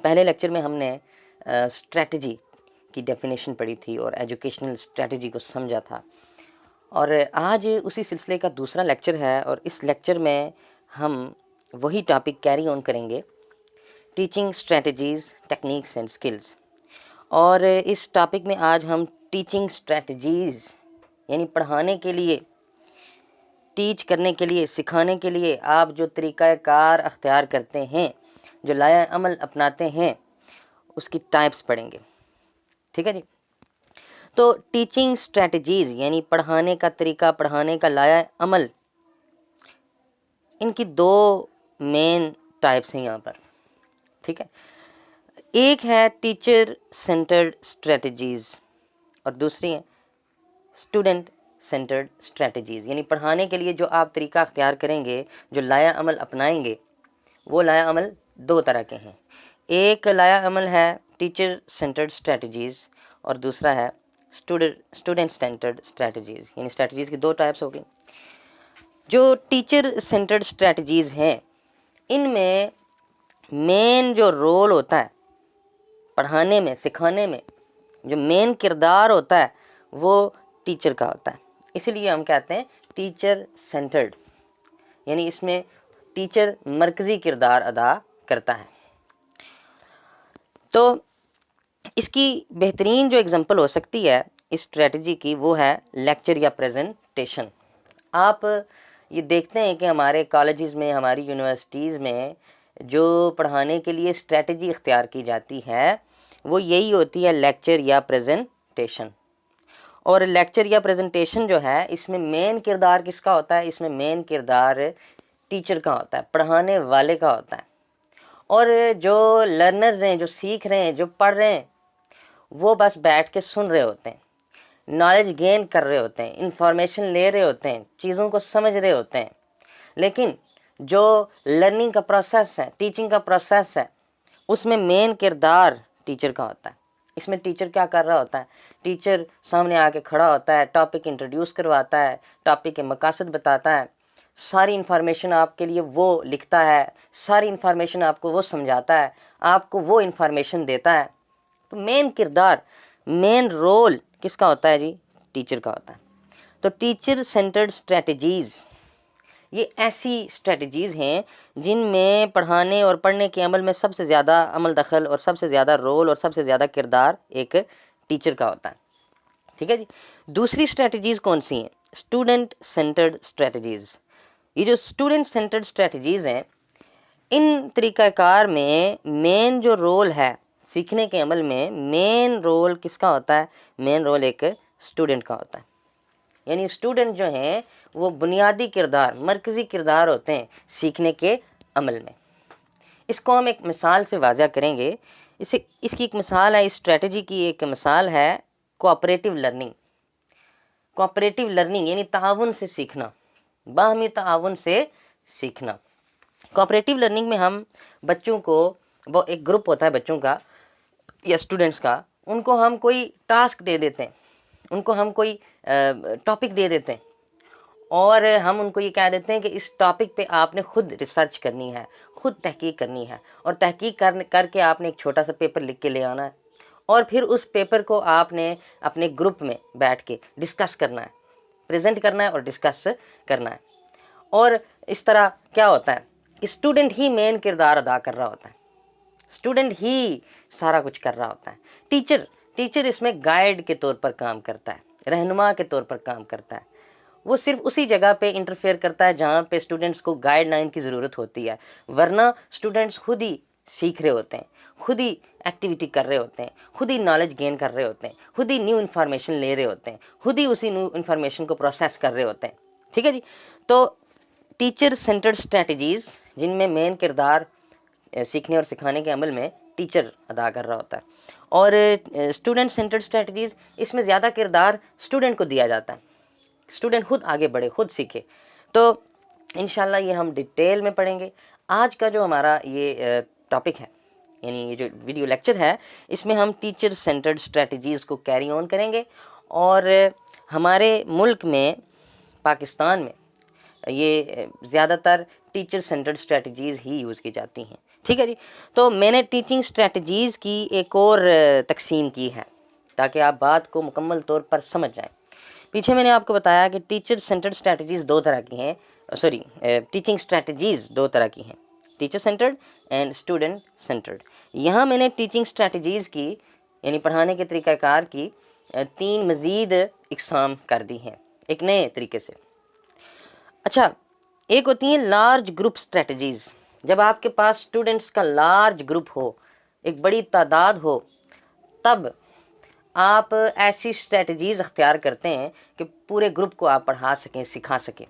पहले लेक्चर में हमने स्ट्रेटजी की डेफिनेशन पढ़ी थी और एजुकेशनल स्ट्रेटजी को समझा था, और आज उसी सिलसिले का दूसरा लेक्चर है और इस लेक्चर में हम वही टॉपिक कैरी ऑन करेंगे, teaching strategies, techniques and skills. और इस टॉपिक में आज हम टीचिंग स्ट्रेटजीज़ यानी पढ़ाने के लिए, टीच करने के लिए, सिखाने के लिए आप जो तरीक़ाकार अख्तियार करते हैं, जो लाया अमल अपनाते हैं, उसकी टाइप्स पढ़ेंगे। ठीक है जी। तो टीचिंग स्ट्रेटजीज़ यानी पढ़ाने का तरीका, पढ़ाने का लाया अमल, इनकी दो मेन टाइप्स हैं यहाँ पर। ठीक है, एक है टीचर सेंटर्ड स्ट्रेटजीज़ और दूसरी है स्टूडेंट सेंटर्ड स्ट्रेटजीज़। यानी पढ़ाने के लिए जो आप तरीका अख्तियार करेंगे, जो लाया अमल अपनाएंगे, वो लाया अमल दो तरह के हैं। एक लाया अमल है टीचर सेंटर्ड स्ट्रेटजीज़ और दूसरा है स्टूडेंट सेंटर्ड स्ट्रेटजीज़। यानी स्ट्रेटजीज़ की दो टाइप्स हो गई। जो टीचर सेंटर्ड स्ट्रेटजीज़ हैं, इनमें मेन जो रोल होता है पढ़ाने में, सिखाने में, जो मेन किरदार होता है वो टीचर का होता है। इसीलिए हम कहते हैं टीचर सेंटर्ड, यानी इसमें टीचर मरकज़ी किरदार अदा करता है। तो इसकी बेहतरीन जो एग्ज़ाम्पल हो सकती है इस स्ट्रेटजी की, वो है लेक्चर या प्रेजेंटेशन। आप ये देखते हैं कि हमारे कॉलेजेस में, हमारी यूनिवर्सिटीज़ में जो पढ़ाने के लिए स्ट्रेटजी इख्तियार की जाती है वो यही होती है, लेक्चर या प्रेजेंटेशन। और लेक्चर या प्रेजेंटेशन जो है, इसमें मेन किरदार किसका होता है? इसमें मेन किरदार टीचर का होता है, पढ़ाने वाले का होता है। और जो लर्नर्स हैं, जो सीख रहे हैं, जो पढ़ रहे हैं, वो बस बैठ के सुन रहे होते हैं, नॉलेज गेन कर रहे होते हैं, इंफॉर्मेशन ले रहे होते हैं, चीज़ों को समझ रहे होते हैं। लेकिन जो लर्निंग का प्रोसेस है, टीचिंग का प्रोसेस है, उसमें मेन किरदार टीचर का होता है। इसमें टीचर क्या कर रहा होता है? टीचर सामने आके खड़ा होता है, टॉपिक इंट्रोड्यूस करवाता है, टॉपिक के मकासद बताता है, सारी इन्फॉर्मेशन आपके लिए वो लिखता है, सारी इन्फॉर्मेशन आपको वो समझाता है, आपको वो इन्फॉर्मेशन देता है। तो मेन किरदार, मेन रोल किसका होता है जी? टीचर का होता है। तो टीचर सेंटर्ड स्ट्रेटजीज़, ये ऐसी स्ट्रेटजीज़ हैं जिनमें पढ़ाने और पढ़ने के अमल में सबसे ज़्यादा अमल दखल और सबसे ज़्यादा रोल और सबसे ज़्यादा किरदार एक टीचर का होता है। ठीक है जी। दूसरी स्ट्रेटजीज़ कौन सी हैं? Student centred strategies. ये जो स्टूडेंट सेंटर्ड स्ट्रेटजीज़ हैं, इन तरीक़ाकार में मेन जो रोल है सीखने के अमल में, मेन रोल किसका होता है? मेन रोल एक स्टूडेंट का होता है। यानी स्टूडेंट जो हैं वो बुनियादी किरदार, मरकज़ी किरदार होते हैं सीखने के अमल में। इसको हम एक मिसाल से वाज़ह करेंगे। इसकी एक मिसाल है, इस स्ट्रेटजी की एक मिसाल है कोऑपरेटिव लर्निंग। कोऑपरेटिव लर्निंग यानी ताउन से सीखना, बाहमी ताउन से सीखना। कोऑपरेटिव लर्निंग में हम बच्चों को, वो एक ग्रुप होता है बच्चों का या स्टूडेंट्स का, उनको हम कोई टास्क दे देते हैं, उनको हम कोई टॉपिक दे देते हैं और हम उनको ये कह देते हैं कि इस टॉपिक पे आपने ख़ुद रिसर्च करनी है, ख़ुद तहकीक करनी है, और तहकीक करके आपने एक छोटा सा पेपर लिख के ले आना है और फिर उस पेपर को आपने अपने ग्रुप में बैठ के डिस्कस करना है, प्रेजेंट करना है और डिस्कस करना है। और इस तरह क्या होता है कि स्टूडेंट ही मेन किरदार अदा कर रहा होता है, स्टूडेंट ही सारा कुछ कर रहा होता है। टीचर इसमें गाइड के तौर पर काम करता है, रहनुमा के तौर पर काम करता है। वो सिर्फ उसी जगह पे इंटरफेयर करता है जहाँ पे स्टूडेंट्स को गाइडलाइन की ज़रूरत होती है, वरना स्टूडेंट्स खुद ही सीख रहे होते हैं, खुद ही एक्टिविटी कर रहे होते हैं, खुद ही नॉलेज गेन कर रहे होते हैं, खुद ही न्यू इन्फॉर्मेशन ले रहे होते हैं, खुद ही उसी न्यू इन्फॉर्मेशन को प्रोसेस कर रहे होते हैं। ठीक है जी। तो टीचर सेंटर्ड स्ट्रेटजीज़, जिनमें मेन किरदार सीखने और सिखाने के अमल में टीचर अदा कर रहा होता है, और स्टूडेंट सेंटर्ड स्ट्रेटजीज़, इसमें ज़्यादा किरदार स्टूडेंट को दिया जाता है, स्टूडेंट खुद आगे बढ़े, खुद सीखे। तो इंशाल्लाह ये हम डिटेल में पढ़ेंगे। आज का जो हमारा ये टॉपिक है, यानी ये जो वीडियो लेक्चर है, इसमें हम टीचर सेंटर्ड स्ट्रेटजीज़ को कैरी ऑन करेंगे। और हमारे मुल्क में, पाकिस्तान में, ये ज़्यादातर टीचर सेंटर्ड स्ट्रेटजीज़ ही यूज़ की जाती हैं। ठीक है जी। तो मैंने टीचिंग स्ट्रेटजीज़ की एक और तकसीम की है ताकि आप बात को मुकम्मल तौर पर समझ जाएं। पीछे मैंने आपको बताया कि टीचर सेंटर्ड स्ट्रेटजीज़ दो तरह की हैं, सॉरी टीचिंग स्ट्रेटजीज़ दो तरह की हैं, teacher centred and student centred. यहाँ मैंने टीचिंग स्ट्रेटजीज़ की यानी पढ़ाने के तरीक़ाकार की तीन मज़ीद इकसाम कर दी हैं एक नए तरीके से। अच्छा, एक होती है लार्ज ग्रुप स्ट्रेटजीज़। जब आपके पास स्टूडेंट्स का लार्ज ग्रुप हो, एक बड़ी तादाद हो, तब आप ऐसी स्ट्रेटजीज़ अख्तियार करते हैं कि पूरे ग्रुप को आप पढ़ा सकें, सिखा सकें।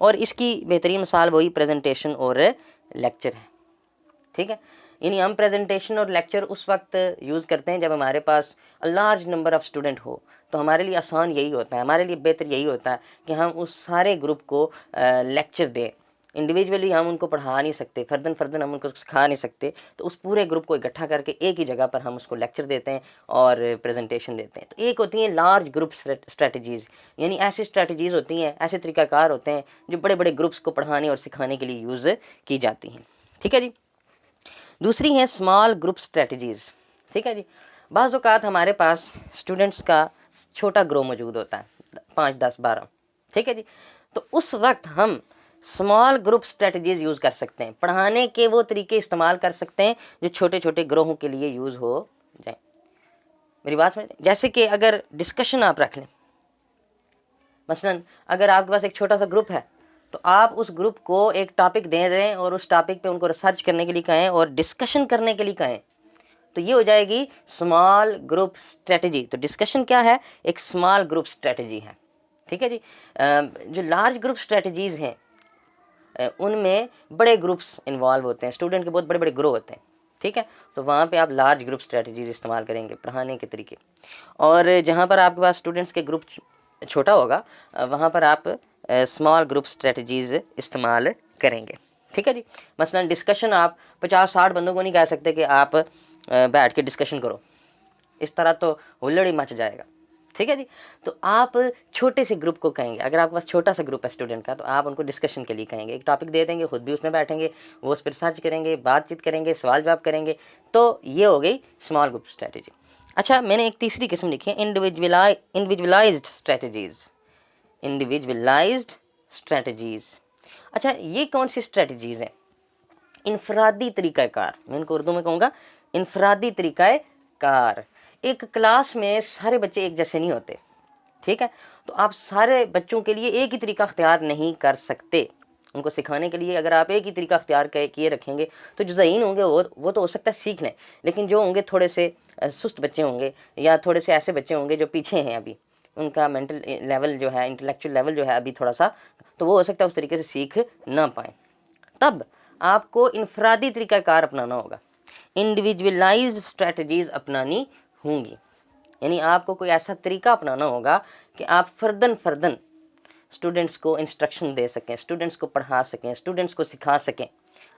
और इसकी बेहतरीन मिसाल वही प्रेजेंटेशन और लेक्चर है। ठीक है, यानी हम प्रेजेंटेशन और लेक्चर उस वक्त यूज़ करते हैं जब हमारे पास लार्ज नंबर ऑफ़ स्टूडेंट हो। तो हमारे लिए आसान यही होता है, हमारे लिए बेहतर यही होता है कि हम उस सारे ग्रुप को लेक्चर दें। इंडिविजुअली हम उनको पढ़ा नहीं सकते, फर्दन फर्दन हम उनको सिखा नहीं सकते, तो उस पूरे ग्रुप को इकट्ठा करके एक ही जगह पर हम उसको लेक्चर देते हैं और प्रेजेंटेशन देते हैं। तो एक होती हैं लार्ज ग्रुप स्ट्रेटजीज़, यानी ऐसी स्ट्रेटजीज़ होती हैं, ऐसे तरीक़ाकार होते हैं जो बड़े बड़े ग्रुप्स को पढ़ाने और सिखाने के लिए यूज़ की जाती हैं। ठीक है जी। दूसरी हैं स्मॉल ग्रुप स्ट्रेटजीज़। ठीक है जी। बाज़ औक़ात हमारे पास स्टूडेंट्स का छोटा ग्रुप मौजूद होता है, 5, 10, 12। ठीक है जी। तो उस वक्त हम स्मॉल ग्रुप स्ट्रेटजीज़ यूज़ कर सकते हैं, पढ़ाने के वो तरीके इस्तेमाल कर सकते हैं जो छोटे छोटे ग्रोहों के लिए यूज़ हो जाए। मेरी बात समझ, जैसे कि अगर डिस्कशन आप रख लें, मसलन अगर आपके पास एक छोटा सा ग्रुप है तो आप उस ग्रुप को एक टॉपिक दे रहे हैं और उस टॉपिक पे उनको रिसर्च करने के लिए कहें और डिस्कशन करने के लिए कहें, तो ये हो जाएगी स्मॉल ग्रुप स्ट्रेटजी। तो डिस्कशन क्या है? एक स्मॉल ग्रुप स्ट्रेटजी है। ठीक है जी। जो लार्ज ग्रुप स्ट्रेटजीज़ हैं उनमें बड़े ग्रुप्स इन्वॉल्व होते हैं, स्टूडेंट के बहुत बड़े बड़े ग्रुप होते हैं। ठीक है, तो वहाँ पे आप लार्ज ग्रुप स्ट्रेटजीज़ इस्तेमाल करेंगे पढ़ाने के तरीके। और जहाँ पर आपके पास स्टूडेंट्स के ग्रुप छोटा होगा वहाँ पर आप स्मॉल ग्रुप स्ट्रेटजीज़ इस्तेमाल करेंगे। ठीक है जी। मसलन डिस्कशन आप 50-60 बंदों को नहीं कह सकते कि आप बैठ के डिस्कशन करो, इस तरह तो हुल्लड़ ही मच जाएगा। ठीक है जी। तो आप छोटे से ग्रुप को कहेंगे, अगर आपके पास छोटा सा ग्रुप है स्टूडेंट का, तो आप उनको डिस्कशन के लिए कहेंगे, एक टॉपिक दे देंगे, खुद भी उसमें बैठेंगे, वो उस पर सर्च करेंगे, बातचीत करेंगे, सवाल जवाब करेंगे। तो ये हो गई स्मॉल ग्रुप स्ट्रेटजी। अच्छा, मैंने एक तीसरी किस्म लिखी है इंडिविजुअलाइज्ड स्ट्रेटजीज़। Individualised strategies. अच्छा, ये कौन सी स्ट्रेटजीज़ हैं? इनफरादी तरीक़ाकार, मैं इनको उर्दू में कहूँगा इनफरादी तरीक़ाकार। एक क्लास में सारे बच्चे एक जैसे नहीं होते। ठीक है, तो आप सारे बच्चों के लिए एक ही तरीका अख्तियार नहीं कर सकते। उनको सिखाने के लिए अगर आप एक ही तरीका अख्तियार किए रखेंगे तो जो ज़हीन होंगे वो तो हो सकता है सीख लें, लेकिन जो होंगे थोड़े से सुस्त बच्चे होंगे या थोड़े से ऐसे बच्चे होंगे जो पीछे हैं, अभी उनका मेंटल लेवल जो है, इंटेलेक्चुअल लेवल जो है अभी थोड़ा सा, तो वो हो सकता है उस तरीके से सीख ना पाएँ। तब आपको इनफरादी तरीक़ाकार अपनाना होगा, इंडिविजुअलाइज्ड स्ट्रेटजीज़ अपनानी होंगी। यानी आपको कोई ऐसा तरीका अपनाना होगा कि आप फर्दन स्टूडेंट्स को इंस्ट्रक्शन दे सकें, स्टूडेंट्स को पढ़ा सकें, स्टूडेंट्स को सिखा सकें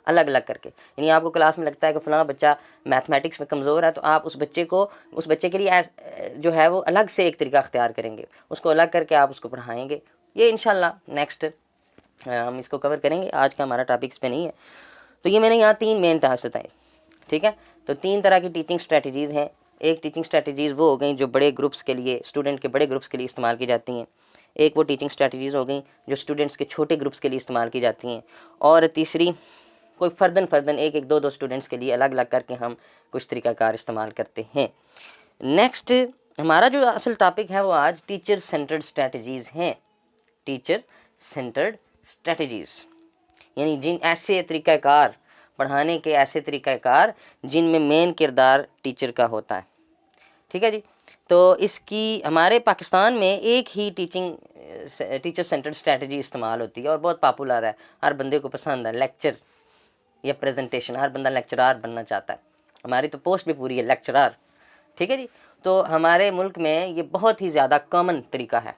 अलग अलग करके। यानी आपको क्लास में लगता है कि फ़लाँ बच्चा मैथमेटिक्स में कमज़ोर है, तो आप उस बच्चे के लिए जो है वो अलग से एक तरीका अख्तियार करेंगे, उसको अलग करके आप उसको पढ़ाएँगे। ये इंशाल्लाह नेक्स्ट हम इसको कवर करेंगे, आज का हमारा टॉपिक इस पे नहीं है। तो ये मैंने यहाँ 3 मेन टास्क बताए। ठीक है, तो 3 तरह की टीचिंग स्ट्रेटजीज़ हैं। एक टीचिंग स्ट्रेटजीज़ वो हो गई जो बड़े ग्रुप्स के लिए, स्टूडेंट के बड़े ग्रुप्स के लिए इस्तेमाल की जाती हैं। एक वो टीचिंग स्ट्रेटजीज़ हो गई जो स्टूडेंट्स के छोटे ग्रुप्स के लिए इस्तेमाल की जाती हैं। और तीसरी कोई फर्दन एक एक दो दो स्टूडेंट्स के लिए अलग अलग करके हम कुछ तरीक़ाकार इस्तेमाल करते हैं। नेक्स्ट हमारा जो असल टॉपिक है वो आज टीचर सेंटर्ड स्ट्रेटजीज़ हैं। टीचर सेंटर्ड स्ट्रेटजीज़ यानी जिन ऐसे तरीक़ाकार, पढ़ाने के ऐसे तरीक़ाकार जिनमें मेन किरदार टीचर का होता है। ठीक है जी। तो इसकी हमारे पाकिस्तान में एक ही टीचर सेंटर्ड स्ट्रेटजी इस्तेमाल होती है और बहुत पॉपुलर है, हर बंदे को पसंद है। लेक्चर या प्रेजेंटेशन, हर बंदा लेक्चरार बनना चाहता है। हमारी तो पोस्ट भी पूरी है लेक्चरार। ठीक है जी। तो हमारे मुल्क में ये बहुत ही ज़्यादा कॉमन तरीका है,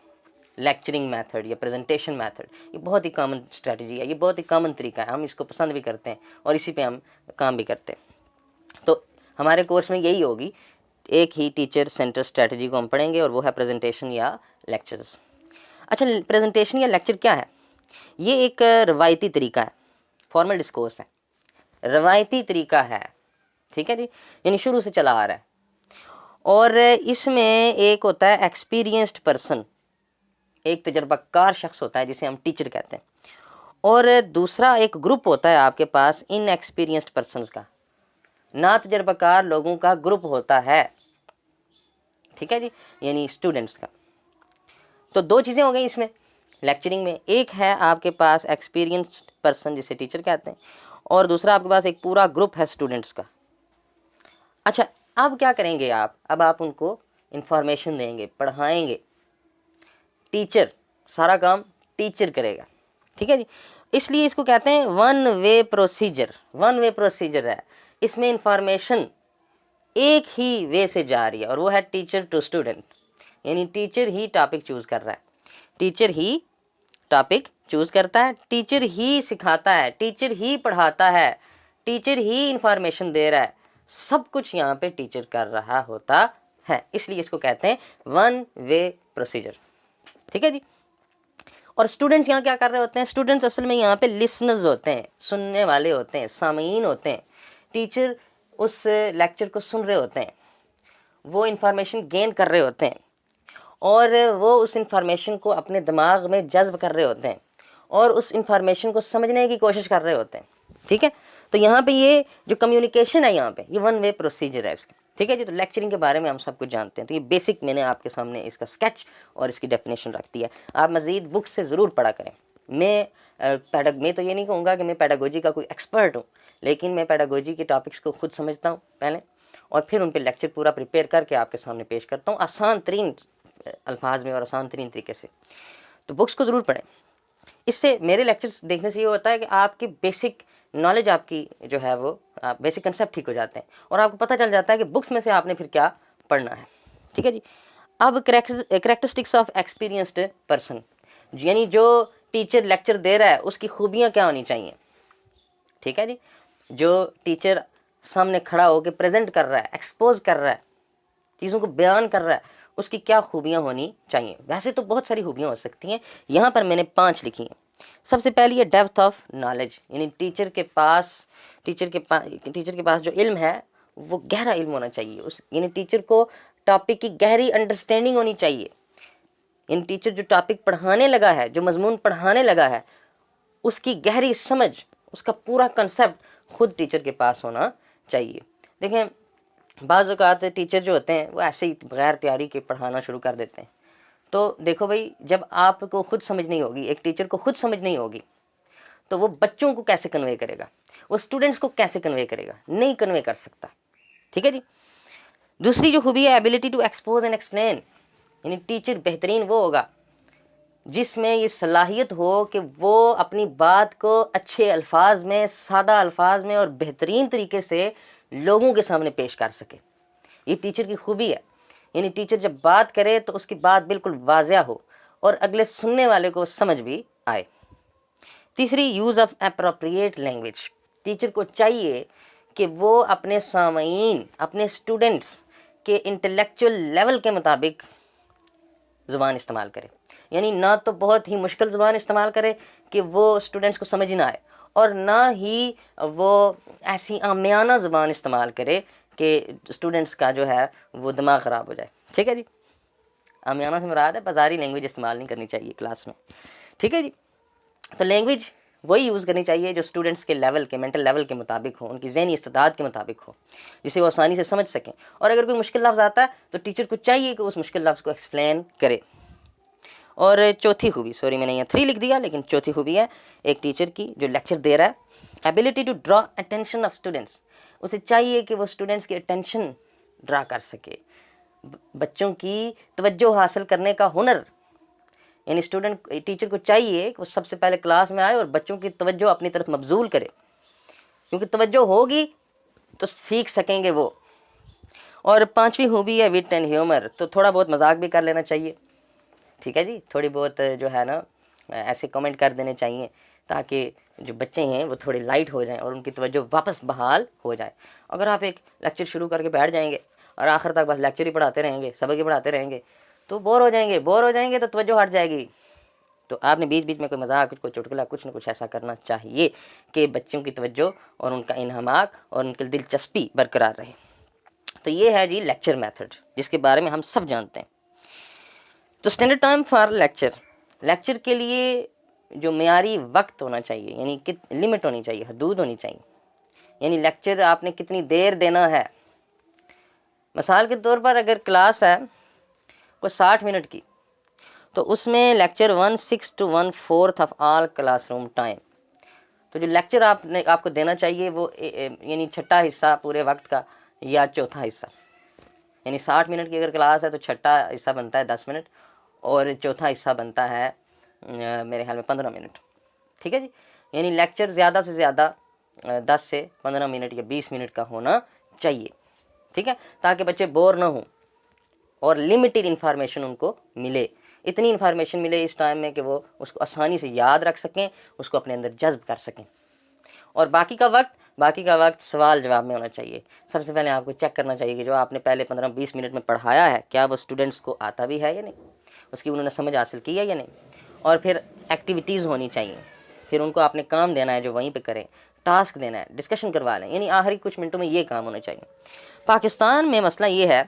लेक्चरिंग मेथड या प्रेजेंटेशन मेथड। ये बहुत ही कॉमन स्ट्रेटजी है, ये बहुत ही कॉमन तरीका है, हम इसको पसंद भी करते हैं और इसी पे हम काम भी करते हैं। तो हमारे कोर्स में यही होगी, एक ही टीचर सेंटर स्ट्रेटजी को हम पढ़ेंगे और वो है प्रेजेंटेशन या लेक्चर्स। अच्छा, प्रेजेंटेशन या लेक्चर क्या है? ये एक रवायती तरीका है, फॉर्मल डिस्कोर्स है। रवायती तरीका है, ठीक है जी, यानी शुरू से चला आ रहा है। और इसमें एक होता है एक्सपीरियंस्ड पर्सन, एक तजर्बाकार शख्स होता है जिसे हम टीचर कहते हैं, और दूसरा एक ग्रुप होता है आपके पास इनएक्सपीरियंस्ड पर्सनस का, ना तजर्बाकार लोगों का ग्रुप होता है, ठीक है जी, यानी स्टूडेंट्स का। तो दो चीज़ें हो गई इसमें लेक्चरिंग में, एक है आपके पास एक्सपीरियंस्ड पर्सन जिसे टीचर कहते हैं, और दूसरा आपके पास एक पूरा ग्रुप है स्टूडेंट्स का। अच्छा, अब क्या करेंगे आप, अब आप उनको इंफॉर्मेशन देंगे, पढ़ाएंगे, टीचर, सारा काम टीचर करेगा, ठीक है जी। इसलिए इसको कहते हैं one way procedure, one way procedure है, इसमें इंफॉर्मेशन एक ही वे से जा रही है और वो है टीचर टू स्टूडेंट, यानी टीचर ही टॉपिक चूज़ कर रहा है, टीचर ही टॉपिक चूज़ करता है, टीचर ही सिखाता है, टीचर ही पढ़ाता है, टीचर ही इंफॉर्मेशन दे रहा है, सब कुछ यहाँ पे टीचर कर रहा होता है, इसलिए इसको कहते हैं वन वे प्रोसीजर, ठीक है जी। और स्टूडेंट्स यहाँ क्या कर रहे होते हैं, स्टूडेंट्स असल में यहाँ पे लिसनर्स होते हैं, सुनने वाले होते हैं, सामीन होते हैं, टीचर उस लेक्चर को सुन रहे होते हैं, वो इंफॉर्मेशन गेन कर रहे होते हैं और वो उस इंफॉर्मेशन को अपने दिमाग में जज्ब कर रहे होते हैं और उस इंफॉर्मेशन को समझने की कोशिश कर रहे होते हैं, ठीक है। तो यहाँ पे ये जो कम्युनिकेशन है यहाँ पे, ये वन वे प्रोसीजर है इसका, ठीक है जी। तो लेक्चरिंग के बारे में हम सब कुछ जानते हैं, तो ये बेसिक मैंने आपके सामने इसका स्केच और इसकी डेफिनेशन रख दी है। आप मज़ीद बुक से ज़रूर पढ़ा करें। मैं तो ये नहीं कहूँगा कि मैं पेडागोजी का कोई एक्सपर्ट हूँ, लेकिन मैं पेडागोजी के टॉपिक्स को खुद समझता हूँ पहले, और फिर उन पर लेक्चर पूरा प्रिपेयर करके आपके सामने पेश करता हूँ आसान तरीन अल्फाज में और आसान तरीन तरीके से। तो बुक्स को ज़रूर पढ़ें। इससे मेरे लेक्चर्स देखने से ये होता है कि आपकी बेसिक नॉलेज, आपकी जो है वो बेसिक कंसेप्ट ठीक हो जाते हैं और आपको पता चल जाता है कि बुक्स में से आपने फिर क्या पढ़ना है, ठीक है जी। अब करेक्टरिस्टिक्स ऑफ एक्सपीरियंस्ड पर्सन, यानी जो टीचर लेक्चर दे रहा है उसकी खूबियाँ क्या होनी चाहिए, ठीक है जी। जो टीचर सामने खड़ा होकर प्रेजेंट कर रहा है, एक्सपोज कर रहा है, चीज़ों को बयान कर रहा है, उसकी क्या खूबियाँ होनी चाहिए। वैसे तो बहुत सारी खूबियाँ हो सकती हैं, यहाँ पर मैंने 5 लिखी हैं। सबसे पहली है डेप्थ ऑफ नॉलेज, यानी टीचर के पास जो इल्म है वो गहरा इल्म होना चाहिए, उस यानी टीचर को टॉपिक की गहरी अंडरस्टैंडिंग होनी चाहिए। यानी टीचर जो टॉपिक पढ़ाने लगा है, जो मजमून पढ़ाने लगा है, उसकी गहरी समझ, उसका पूरा कंसेप्ट खुद टीचर के पास होना चाहिए। देखें, बाज़ औक़ात टीचर जो होते हैं वो ऐसे ही बग़ैर तैयारी के पढ़ाना शुरू कर देते हैं। तो देखो भाई, जब आपको खुद समझ नहीं होगी, एक टीचर को खुद समझ नहीं होगी, तो वो बच्चों को कैसे कन्वे करेगा, वो स्टूडेंट्स को कैसे कन्वे करेगा, नहीं कन्वे कर सकता, ठीक है जी। दूसरी जो खूबी है ability to expose and explain, यानी टीचर बेहतरीन वो होगा जिसमें ये सलाहियत हो कि वो अपनी बात को अच्छे अल्फाज में, सादा अल्फाज में और बेहतरीन तरीके से लोगों के सामने पेश कर सके। ये टीचर की खूबी है, यानी टीचर जब बात करे तो उसकी बात बिल्कुल वाज़िया हो और अगले सुनने वाले को समझ भी आए। तीसरी, use of appropriate language, teacher को चाहिए कि वो अपने सामीन, अपने स्टूडेंट्स के इंटेलेक्चुअल लेवल के मुताबिक ज़ुबान इस्तेमाल करे, यानी ना तो बहुत ही मुश्किल ज़ुबान इस्तेमाल करे कि वो स्टूडेंट्स को समझ ना आए, और ना ही वो ऐसी आमियाना ज़ुबान इस्तेमाल करे कि स्टूडेंट्स का जो है वो दिमाग ख़राब हो जाए, ठीक है जी। आमियाना से मुराद है बाज़ारी लैंग्वेज इस्तेमाल नहीं करनी चाहिए क्लास में, ठीक है जी। तो लैंग्वेज वही यूज़ करनी चाहिए जो स्टूडेंट्स के लेवल के, मेंटल लेवल के मुताबिक हो, उनकी ज़हनी इस्तेदाद के मुताबिक हो, जिसे वो आसानी से समझ सकें। और अगर कोई मुश्किल लफ्ज़ आता है तो टीचर को चाहिए कि उस मुश्किल लफ्ज़ को एक्सप्लेन करे। और चौथी खूबी, सॉरी मैंने यहाँ 3 लिख दिया, लेकिन चौथी खूबी है एक टीचर की जो लेक्चर दे रहा है, ability to draw attention of students, उसे चाहिए कि वो स्टूडेंट्स की अटेंशन ड्रा कर सके, बच्चों की तवज्जो हासिल करने का हुनर, यानी टीचर को चाहिए कि वो सबसे पहले क्लास में आए और बच्चों की तवज्जो अपनी तरफ मबजूल करे, क्योंकि तवज्जो होगी तो सीख सकेंगे वो। और 5वीं खूबी है विट एंड ह्यूमर, तो थोड़ा बहुत मजाक भी कर लेना चाहिए, ठीक है जी। थोड़ी बहुत जो है ना ऐसे कमेंट कर देने चाहिए ताकि जो बच्चे हैं वो थोड़े लाइट हो जाएं और उनकी तवज्जो वापस बहाल हो जाए। अगर आप एक लेक्चर शुरू करके बैठ जाएंगे और आखिर तक बस लेक्चर ही पढ़ाते रहेंगे, सबक ही पढ़ाते रहेंगे, तो बोर हो जाएंगे तो तवज्जो हट जाएगी, तो आपने बीच बीच में कोई मजाक, कोई चुटकुला, कुछ ना कुछ ऐसा करना चाहिए कि बच्चों की तवज्जो और उनका इन्हमाक और उनकी दिलचस्पी बरकरार रहे। तो ये है जी लेक्चर मेथड, जिसके बारे में हम सब जानते हैं। तो standard time for lecture, lecture के लिए जो मेयारी वक्त होना चाहिए, यानी कि लिमिट होनी चाहिए, हदूद होनी चाहिए, यानी लेक्चर आपने कितनी देर देना है। मिसाल के तौर पर अगर क्लास है कोई 60 मिनट की, तो उसमें lecture 1/6 to 1/4 of all classroom time. तो जो लेक्चर आपको देना चाहिए वो यानी छठा हिस्सा पूरे वक्त का या चौथा हिस्सा, यानी 60 मिनट की अगर क्लास है तो छठा हिस्सा बनता है 10 मिनट और चौथा हिस्सा बनता है मेरे ख्याल में 15 मिनट। ठीक है जी, यानी लेक्चर ज़्यादा से ज़्यादा 10 से 15 मिनट या 20 मिनट का होना चाहिए। ठीक है, ताकि बच्चे बोर ना हों और लिमिटेड इन्फॉर्मेशन उनको मिले, इतनी इन्फॉर्मेशन मिले इस टाइम में कि वो उसको आसानी से याद रख सकें, उसको अपने अंदर जज्ब कर सकें। और बाकी का वक्त सवाल जवाब में होना चाहिए। सबसे पहले आपको चेक करना चाहिए कि जो आपने पहले 15-20 मिनट में पढ़ाया है क्या वो स्टूडेंट्स को आता भी है या नहीं, उसकी उन्होंने समझ हासिल की है या नहीं। और फिर एक्टिविटीज़ होनी चाहिए, फिर उनको आपने काम देना है जो वहीं पे करें, टास्क देना है, डिस्कशन करवा लें, यानी आखिरी कुछ मिनटों में ये काम होना चाहिए। पाकिस्तान में मसला ये है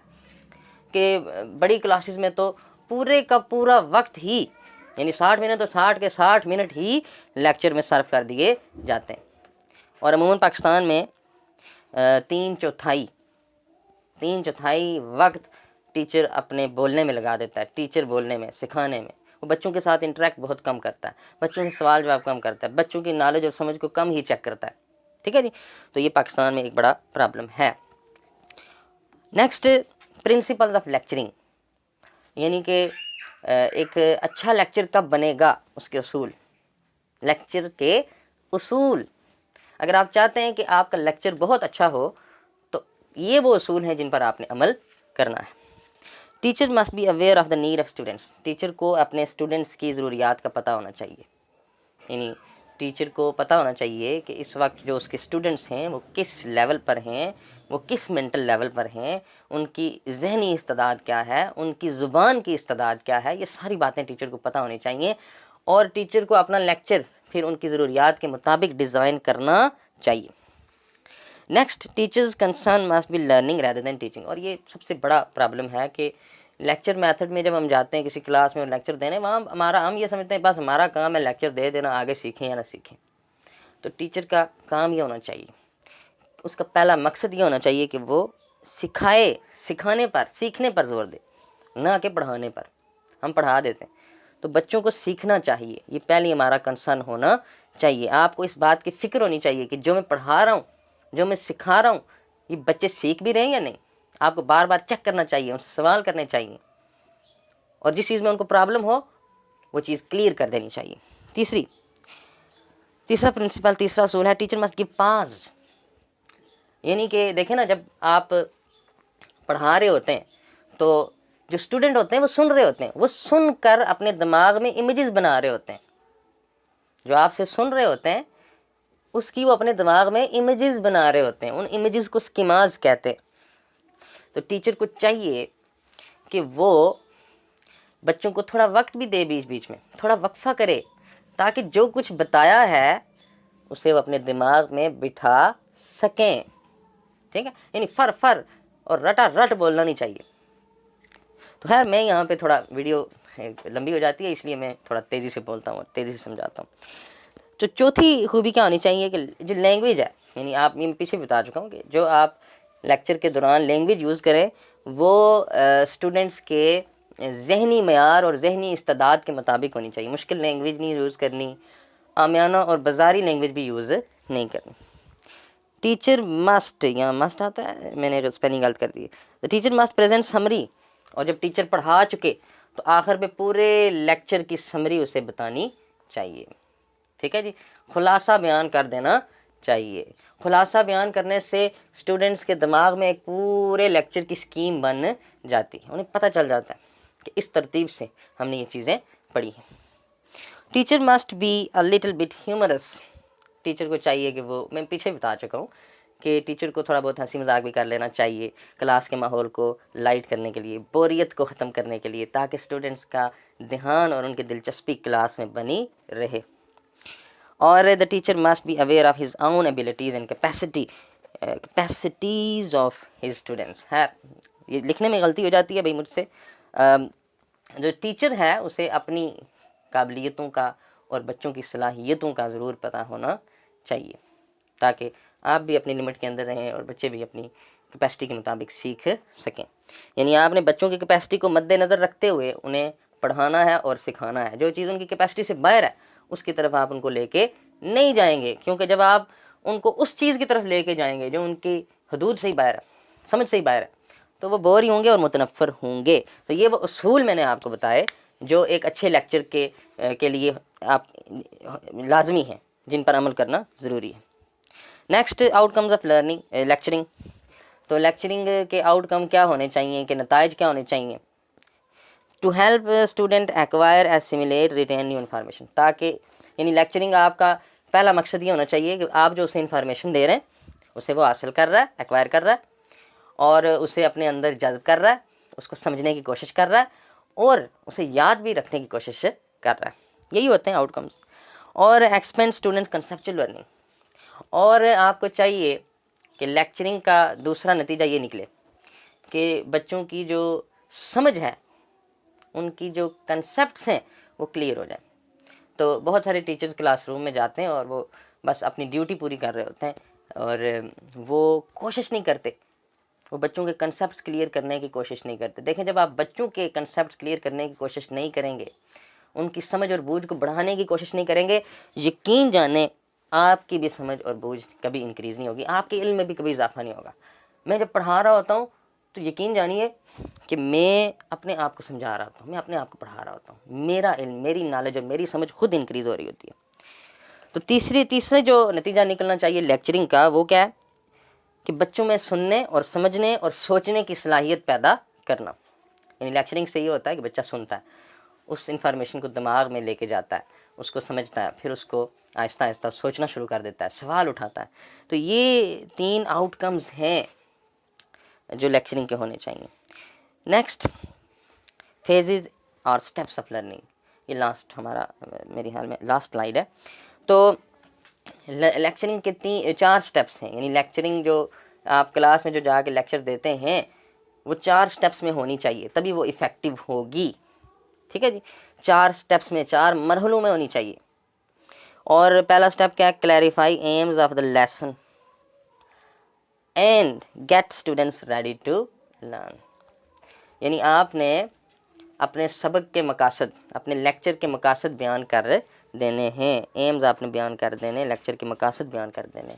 कि बड़ी क्लासेस में तो पूरे का पूरा वक्त ही, यानी 60 मिनट तो 60 के 60 मिनट ही लेक्चर में सर्व कर दिए जाते हैं। और अमूमन पाकिस्तान में 3/4 वक्त टीचर अपने बोलने में लगा देता है, टीचर बोलने में, सिखाने में। वो बच्चों के साथ इंटरेक्ट बहुत कम करता है, बच्चों से सवाल जवाब कम करता है, बच्चों की नॉलेज और समझ को कम ही चेक करता है। ठीक है जी, तो ये पाकिस्तान में एक बड़ा प्रॉब्लम है। नेक्स्ट, प्रिंसिपल्स ऑफ लेक्चरिंग, यानी कि एक अच्छा लेक्चर कब बनेगा, उसके उसूल, लेक्चर के उसूल। अगर आप चाहते हैं कि आपका लेक्चर बहुत अच्छा हो तो ये वो उसूल हैं जिन पर आपने अमल करना है। Teacher must be aware of the need of students, teacher को अपने स्टूडेंट्स की ज़रूरियात का पता होना चाहिए, यानी टीचर को पता होना चाहिए कि इस वक्त जो उसके स्टूडेंट्स हैं वो किस लेवल पर हैं, वो किस मेंटल लेवल पर हैं, उनकी जहनी इस्तेदाद क्या है, उनकी ज़ुबान की इस्तेदाद क्या है, ये सारी बातें टीचर को पता होनी चाहिए। और टीचर को अपना लेक्चर फिर उनकी ज़रूरियात के मुताबिक डिज़ाइन करना चाहिए। Next, teachers concern must be learning rather than teaching, और ये सबसे बड़ा प्रॉब्लम है कि लेक्चर मेथड में जब हम जाते हैं किसी क्लास में लेक्चर देने, वहाँ हम ये समझते हैं बस हमारा काम है लेक्चर दे देना, आगे सीखें या ना सीखें। तो टीचर का काम ये होना चाहिए, उसका पहला मकसद ये होना चाहिए कि वो सिखाए, सिखाने पर, सीखने पर जोर दे, ना कि पढ़ाने पर। हम पढ़ा देते हैं, तो बच्चों को सीखना चाहिए, ये पहले हमारा कंसर्न होना चाहिए। आपको इस बात की फ़िक्र होनी चाहिए कि जो मैं पढ़ा रहा हूँ, जो मैं सिखा रहा हूँ, ये बच्चे सीख भी रहे हैं या नहीं। आपको बार बार चेक करना चाहिए, उनसे सवाल करने चाहिए, और जिस चीज़ में उनको प्रॉब्लम हो वो चीज़ क्लियर कर देनी चाहिए। तीसरा प्रिंसिपल, तीसरा असूल है टीचर मस्ट गिव पाज, यानी कि देखें ना, जब आप पढ़ा रहे होते हैं तो जो स्टूडेंट होते हैं वो सुन रहे होते हैं, वो सुनकर अपने दिमाग में इमेजेस बना रहे होते हैं। जो आपसे सुन रहे होते हैं उसकी वो अपने दिमाग में इमेजेस बना रहे होते हैं, उन इमेजेस को स्कीमाज कहते हैं। तो टीचर को चाहिए कि वो बच्चों को थोड़ा वक्त भी दे, बीच बीच में थोड़ा वक्फा करे, ताकि जो कुछ बताया है उसे वो अपने दिमाग में बिठा सकें। ठीक है, यानी फर और रटा रट बोलना नहीं चाहिए। तो खैर मैं यहाँ पे थोड़ा वीडियो लंबी हो जाती है, इसलिए मैं थोड़ा तेज़ी से बोलता हूँ और तेज़ी से समझाता हूँ। तो चौथी खूबी क्या होनी चाहिए कि जो लैंग्वेज है, यानी आप ये पीछे बता चुका हूँ कि जो आप लेक्चर के दौरान लैंग्वेज यूज़ करें वो स्टूडेंट्स के जहनी मयार और जहनी इस्तेदाद के मुताबिक होनी चाहिए। मुश्किल लैंग्वेज नहीं यूज़ करनी, आमियाना और बाजारी लैंग्वेज भी यूज़ नहीं करनी। टीचर मस्ट, यहाँ मस्ट आता है, मैंने स्पेलिंग गलत कर दी। The teacher must present summary, और जब टीचर पढ़ा चुके तो आखिर में पूरे लेक्चर की समरी उसे बतानी चाहिए। ठीक है जी, खुलासा बयान कर देना चाहिए। खुलासा बयान करने से स्टूडेंट्स के दिमाग में एक पूरे लेक्चर की स्कीम बन जाती है, उन्हें पता चल जाता है कि इस तरतीब से हमने ये चीज़ें पढ़ी हैं। Teacher must be a little bit humorous, teacher को चाहिए कि वो, मैं पीछे बता चुका हूँ कि टीचर को थोड़ा बहुत हंसी मजाक भी कर लेना चाहिए क्लास के माहौल को लाइट करने के लिए, बोरियत को ख़त्म करने के लिए, ताकि स्टूडेंट्स का ध्यान और उनकी दिलचस्पी क्लास में बनी रहे। और the teacher must be aware of his own abilities and capacities of his students. है, ये लिखने में गलती हो जाती है भाई मुझसे। जो टीचर है उसे अपनी काबिलियतों का और बच्चों की सलाहियतों का ज़रूर पता होना चाहिए, ताकि आप भी अपनी लिमिट के अंदर रहें और बच्चे भी अपनी कैपेसिटी के मुताबिक सीख सकें। यानी आपने बच्चों की कैपेसिटी को मद्देनज़र रखते हुए उन्हें पढ़ाना है और सिखाना है। जो चीज़ उनकी कैपेसिटी से बाहर है उसकी तरफ आप उनको लेके नहीं जाएंगे, क्योंकि जब आप उनको उस चीज़ की तरफ लेके जाएंगे जो उनकी हदूद से ही बाहर है, समझ से ही बाहर है, तो वो बोर ही होंगे और मुतनफ़र होंगे। तो ये वो उसूल मैंने आपको बताए जो एक अच्छे लेक्चर के लिए आप लाजमी हैं, जिन पर अमल करना ज़रूरी है। Next, outcomes of learning lecturing. तो लेक्चरिंग के आउटकम क्या होने चाहिए, कि नताइज क्या होने चाहिए? To help student acquire assimilate retain new information, ताकि यानी लेक्चरिंग आपका पहला मकसद ये होना चाहिए कि आप जो उसे इन्फॉर्मेशन दे रहे हैं उसे वो हासिल कर रहा है, एक्वायर कर रहा है और उसे अपने अंदर जज्ब कर रहा है, उसको समझने की कोशिश कर रहा है और उसे याद भी रखने की कोशिश कर रहा है। यही होते हैं आउटकम्स। और एक्सपेंड स्टूडेंट कंसेप्चुअल लर्निंग। और आपको चाहिए कि लेक्चरिंग का दूसरा नतीजा ये निकले कि बच्चों की जो समझ है, उनकी जो कंसेप्ट्स हैं वो क्लियर हो जाए। तो बहुत सारे टीचर्स क्लासरूम में जाते हैं और वो बस अपनी ड्यूटी पूरी कर रहे होते हैं और वो कोशिश नहीं करते, वो बच्चों के कंसेप्ट्स क्लियर करने की कोशिश नहीं करते। देखें, जब आप बच्चों के कंसेप्ट्स क्लियर करने की कोशिश नहीं करेंगे, उनकी समझ और बूझ को बढ़ाने की कोशिश नहीं करेंगे, यकीन जाने आपकी भी समझ और बूझ कभी इंक्रीज़ नहीं होगी, आपके इल्म में भी कभी इजाफा नहीं होगा। मैं जब पढ़ा रहा होता हूँ तो यकीन जानिए कि मैं अपने आप को समझा रहा होता हूँ, मैं अपने आप को पढ़ा रहा होता हूँ, मेरा इल्म, मेरी नॉलेज और मेरी समझ खुद इंक्रीज़ हो रही होती है। तो तीसरे जो नतीजा निकलना चाहिए लेक्चरिंग का वो क्या है, कि बच्चों में सुनने और समझने और सोचने की सलाहियत पैदा करना। यानी लेक्चरिंग से ये होता है कि बच्चा सुनता है, उस इंफॉर्मेशन को दिमाग में लेके जाता है, उसको समझता है, फिर उसको आहिस्ता आहिस्ता सोचना शुरू कर देता है, सवाल उठाता है। तो ये 3 आउटकम्स हैं जो लेक्चरिंग के होने चाहिए। नेक्स्ट, फेजेस और स्टेप्स ऑफ लर्निंग। ये लास्ट हमारा, मेरे ख्याल में लास्ट स्लाइड है। तो लेक्चरिंग के 4 स्टेप्स हैं। यानी लेक्चरिंग जो आप क्लास में जो जाके लेक्चर देते हैं वो 4 स्टेप्स में होनी चाहिए, तभी वो इफ़ेक्टिव होगी। ठीक है जी, 4 स्टेप्स में, 4 मरहलों में होनी चाहिए। और पहला स्टेप क्या है, clarify aims of the lesson and get students ready to learn. यानी आपने अपने सबक के मकासद, अपने लेक्चर के मकासद बयान कर देने हैं, एम्स आपने बयान कर देने, लेक्चर के मकासद बयान कर देने,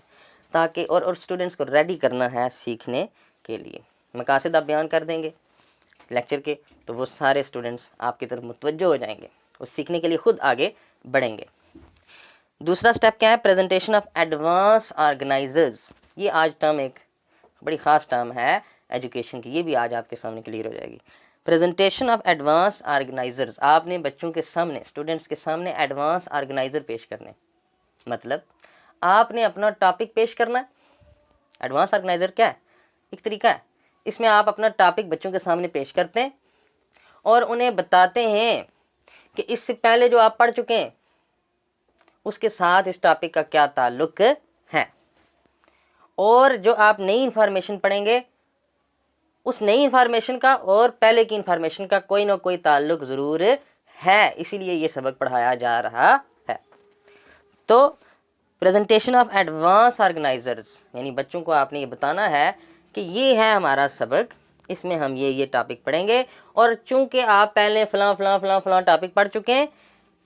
ताकि और स्टूडेंट्स को रेडी करना है सीखने के लिए। मकासद आप बयान कर देंगे लेक्चर के तो वो सारे स्टूडेंट्स आपकी तरफ मुतवज्जो हो जाएंगे, वो सीखने के लिए खुद आगे बढ़ेंगे। दूसरा स्टेप क्या है, प्रेजेंटेशन ऑफ एडवांस ऑर्गेनाइजर्स। ये आज टर्म एक बड़ी ख़ास टर्म है एजुकेशन की, ये भी आज आपके सामने क्लियर हो जाएगी। प्रेजेंटेशन ऑफ एडवांस ऑर्गेनाइजर्स, आपने बच्चों के सामने, स्टूडेंट्स के सामने एडवांस ऑर्गेनाइजर पेश करने, मतलब आपने अपना टॉपिक पेश करना है। एडवांस ऑर्गेनाइजर क्या है, एक तरीका है, इसमें आप अपना टॉपिक बच्चों के सामने पेश करते हैं और उन्हें बताते हैं कि इससे पहले जो आप पढ़ चुके हैं उसके साथ इस टॉपिक का क्या ताल्लुक है, और जो आप नई इंफॉर्मेशन पढ़ेंगे उस नई इंफॉर्मेशन का और पहले की इंफॉर्मेशन का कोई ना कोई ताल्लुक ज़रूर है, इसीलिए ये सबक पढ़ाया जा रहा है। तो प्रेजेंटेशन ऑफ एडवांस ऑर्गेनाइजर्स, यानी बच्चों को आपने ये बताना है कि ये है हमारा सबक, इसमें हम ये टॉपिक पढ़ेंगे, और चूंकि आप पहले फ़लाँ फ़लाँ फ़लाँ फ़लाँ टॉपिक पढ़ चुके हैं,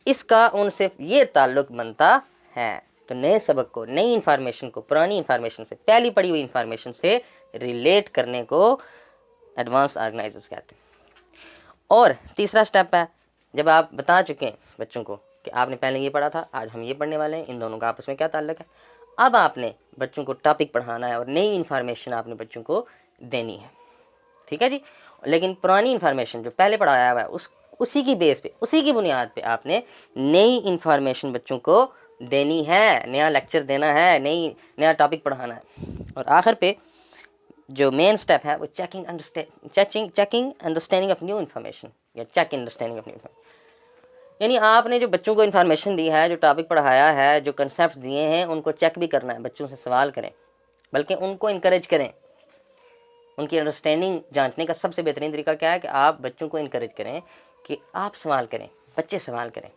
इसका उनसे ये ताल्लुक बनता है। तो नए सबक को, नई इंफॉर्मेशन को पुरानी इंफॉर्मेशन से, पहली पढ़ी हुई इंफॉर्मेशन से रिलेट करने को एडवांस ऑर्गेनाइजर्स कहते हैं। और तीसरा स्टेप है, जब आप बता चुके हैं बच्चों को कि आपने पहले ये पढ़ा था, आज हम ये पढ़ने वाले हैं, इन दोनों का आपस में क्या ताल्लुक है, अब आपने बच्चों को टॉपिक पढ़ाना है और नई इन्फॉर्मेशन आपने बच्चों को देनी है। ठीक है जी, लेकिन पुरानी इन्फॉर्मेशन जो पहले पढ़ाया हुआ है उसी की बेस पे, उसी की बुनियाद पे आपने नई इन्फॉर्मेशन बच्चों को देनी है, नया लेक्चर देना है, नया टॉपिक पढ़ाना है। और आखिर पे जो मेन स्टेप है वो checking understanding of new information या check understanding of new information. यानी आपने जो बच्चों को इन्फॉर्मेशन दी है, जो टॉपिक पढ़ाया है, जो कंसेप्ट दिए हैं, उनको चेक भी करना है, बच्चों से सवाल करें, बल्कि उनको इनकरेज करें। उनकी अंडरस्टैंडिंग जांचने का सबसे बेहतरीन तरीका क्या है कि आप बच्चों को इनकरेज करें कि आप सवाल करें, बच्चे सवाल करें।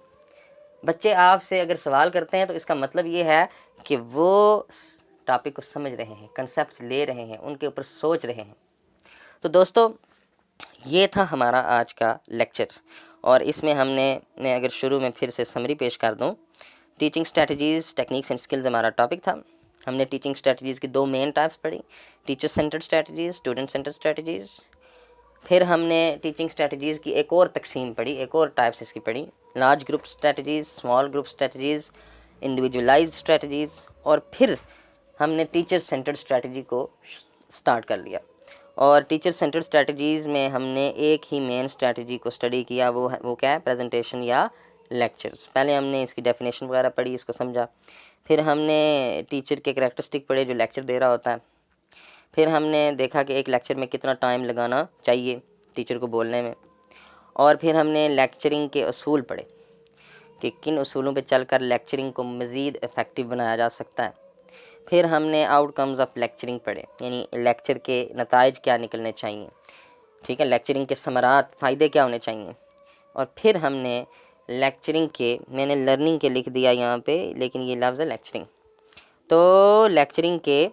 बच्चे आपसे अगर सवाल करते हैं तो इसका मतलब ये है कि वो टॉपिक को समझ रहे हैं, कंसेप्ट ले रहे हैं, उनके ऊपर सोच रहे हैं। तो दोस्तों, ये था हमारा आज का लेक्चर, और इसमें मैं अगर शुरू में फिर से समरी पेश कर दूं, teaching strategies, techniques and skills हमारा टॉपिक था। हमने टीचिंग स्ट्रेटजीज़ की 2 मेन टाइप्स पढ़ी, teacher centred strategies, student centred strategies. फिर हमने टीचिंग स्ट्रेटजीज़ की एक और तकसीम पढ़ी, एक और टाइप्स इसकी पढ़ी, large group strategies, small group strategies, individualised strategies. और फिर हमने टीचर सेंटर्ड स्ट्रेटजी को स्टार्ट कर लिया। और टीचर सेंटर्ड स्ट्रेटजीज़ में हमने एक ही मेन स्ट्रेटजी को स्टडी किया, वो क्या है, प्रेजेंटेशन या लेक्चर्स। पहले हमने इसकी डेफिनेशन वगैरह पढ़ी, इसको समझा। फिर हमने टीचर के करैक्टरिस्टिक पढ़े जो लेक्चर दे रहा होता है। फिर हमने देखा कि एक लेक्चर में कितना टाइम लगाना चाहिए टीचर को बोलने में। और फिर हमने लेक्चरिंग के असूल पढ़े कि किन असूलों पे चलकर लेक्चरिंग को मज़ीद इफ़ेक्टिव बनाया जा सकता है। फिर हमने आउटकम्स ऑफ लेक्चरिंग पढ़े, यानी लेक्चर के नताइज क्या निकलने चाहिए, ठीक है, लेक्चरिंग के समरात, फ़ायदे क्या होने चाहिए। और फिर हमने लेक्चरिंग के, मैंने लर्निंग के लिख दिया यहाँ पे, लेकिन ये लफ्ज़ है लेक्चरिंग, तो लेक्चरिंग के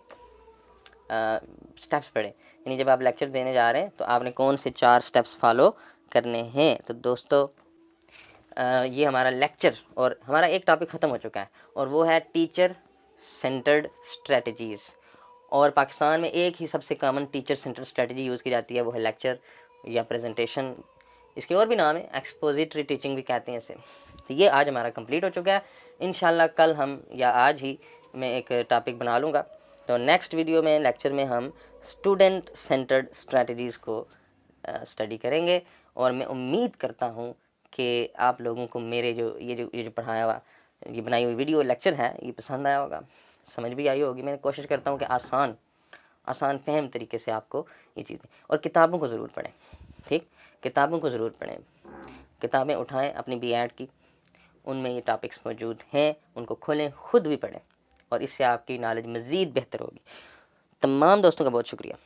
स्टेप्स पढ़े, यानी जब आप लेक्चर देने जा रहे हैं तो आपने कौन से 4 स्टेप्स फॉलो करने हैं। तो दोस्तों, ये हमारा लेक्चर और हमारा एक टॉपिक ख़त्म हो चुका है, और वो है टीचर सेंटर्ड स्ट्रेटजीज़। और पाकिस्तान में एक ही सबसे common teacher centred strategy use की जाती है, वो है लेक्चर या प्रेजेंटेशन। इसके और भी नाम है, एक्सपोजिटरी टीचिंग भी कहते हैं इसे। तो ये आज हमारा कंप्लीट हो चुका है। इंशाल्लाह कल हम या आज ही मैं एक टॉपिक बना लूँगा। तो नेक्स्ट वीडियो में, लेक्चर में हम स्टूडेंट सेंटर्ड स्ट्रेटजीज़ को स्टडी करेंगे। और मैं उम्मीद करता हूँ कि आप लोगों को मेरे ये जो पढ़ाया हुआ, ये बनाई हुई वीडियो लेक्चर है, ये पसंद आया होगा, समझ भी आई होगी। मैं कोशिश करता हूँ कि आसान फहम तरीके से आपको ये चीज़ें, और किताबों को ज़रूर पढ़ें, ठीक, किताबों को ज़रूर पढ़ें। किताबें उठाएं अपनी B.Ed की, उनमें ये टॉपिक्स मौजूद हैं, उनको खोलें, ख़ुद भी पढ़ें, और इससे आपकी नॉलेज मज़ीद बेहतर होगी। तमाम दोस्तों का बहुत शुक्रिया।